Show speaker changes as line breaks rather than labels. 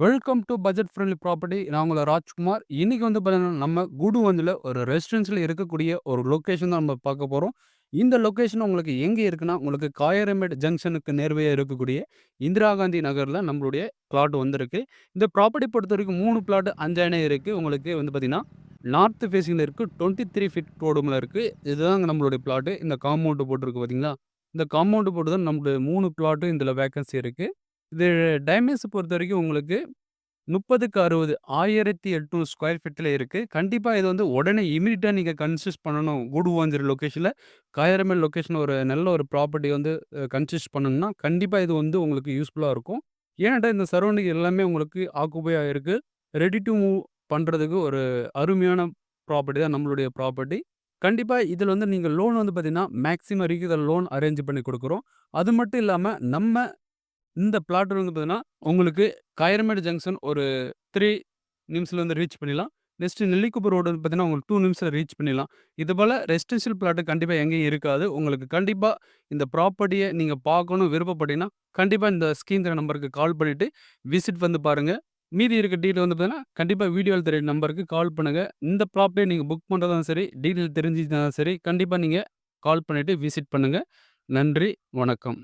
Welcome to budget friendly property. நான் உங்கள ராஜ்குமார். இன்னைக்கு வந்து பார்த்தீங்கன்னா, நம்ம குடுவந்தில ஒரு ரெசிடென்சியல இருக்கக்கூடிய ஒரு லொக்கேஷன் தான் நம்ம பார்க்க போறோம். இந்த லொக்கேஷன் உங்களுக்கு எங்கே இருக்குன்னா, உங்களுக்கு காயரமேடு ஜங்ஷனுக்கு நேர்வையா இருக்கக்கூடிய இந்திரா காந்தி நகர்ல நம்மளுடைய பிளாட் வந்திருக்கு. இந்த ப்ராப்பர்ட்டி பொறுத்தவரைக்கும் 3 பிளாட் 5 அணை இருக்கு. உங்களுக்கு வந்து பார்த்தீங்கன்னா, நார்த் ஃபேசிங்ல இருக்கு. 23 ஃபீட் ரோடுல இருக்கு. இதுதாங்க நம்மளுடைய பிளாட். இந்த காம்பவுண்ட் போட்டிருக்கு பார்த்தீங்களா? இந்த காம்பவுண்ட் போட்டு தான் நம்மளுடைய 3 பிளாட்டும் இதில வேக்கன்சி இருக்கு. இது டைமென்ஷன் பொறுத்தவரைக்கும் உங்களுக்கு 30க்கு 60 1800 ஸ்கொயர் ஃபீட்ல இருக்கு. கண்டிப்பா இது வந்து உடனே இம்மீடியட்டா நீங்க கன்சிஸ்ட் பண்ணணும். கூடுவாஞ்சேரி லொகேஷன்ல காயரமேல் லொகேஷன்ல ஒரு நல்ல ஒரு ப்ராப்பர்ட்டி வந்து கன்சிஸ்ட் பண்ணணும்னா, கண்டிப்பா இது வந்து உங்களுக்கு யூஸ்ஃபுல்லா இருக்கும். ஏன்டா இந்த சரவுண்டிங் எல்லாமே உங்களுக்கு ஆக்குபை ஆயிருக்கு. ரெடி டூ மூவ் பண்றதுக்கு ஒரு அருமையான ப்ராப்பர்ட்டி தான் நம்மளுடைய ப்ராப்பர்ட்டி. கண்டிப்பா இதில வந்து நீங்க லோன் வந்து பார்த்தீங்கன்னா, மேக்ஸிமம் வரைக்கும் இதில லோன் அரேஞ்ச் பண்ணி குடுக்குறோம். அது மட்டும் இல்லாம நம்ம இந்த பிளாட் வந்து பார்த்தீங்கன்னா, உங்களுக்கு காயரமேடு ஜங்ஷன் ஒரு 3 நிமிஷத்துல வந்து ரீச் பண்ணிடலாம். நெக்ஸ்ட் நெல்லிக்குப்பம் ரோடு வந்து பார்த்தீங்கன்னா, உங்களுக்கு 2 நிமிஷத்துல ரீச் பண்ணிடலாம். இதுபோல ரெசிடென்ஷியல் பிளாட் கண்டிப்பா எங்கேயும் இருக்காது. உங்களுக்கு கண்டிப்பா இந்த ப்ராப்பர்ட்டிய நீங்க பார்க்கணும் விருப்பப்பட்டீங்கன்னா, கண்டிப்பா இந்த ஸ்கிரீன் தர நம்பருக்கு கால் பண்ணிட்டு விசிட் வந்து பாருங்க. மீதி இருக்க டீட்டெயில் வந்து பார்த்தீங்கன்னா, கண்டிப்பா வீடியோல தெரிய நம்பருக்கு கால் பண்ணுங்க. இந்த ப்ராப்பர்ட்டிய நீங்க புக் பண்றதாலும் சரி, டீட்டெயில் தெரிஞ்சுதுனாலும் சரி, கண்டிப்பா நீங்க கால் பண்ணிட்டு விசிட் பண்ணுங்க. நன்றி, வணக்கம்.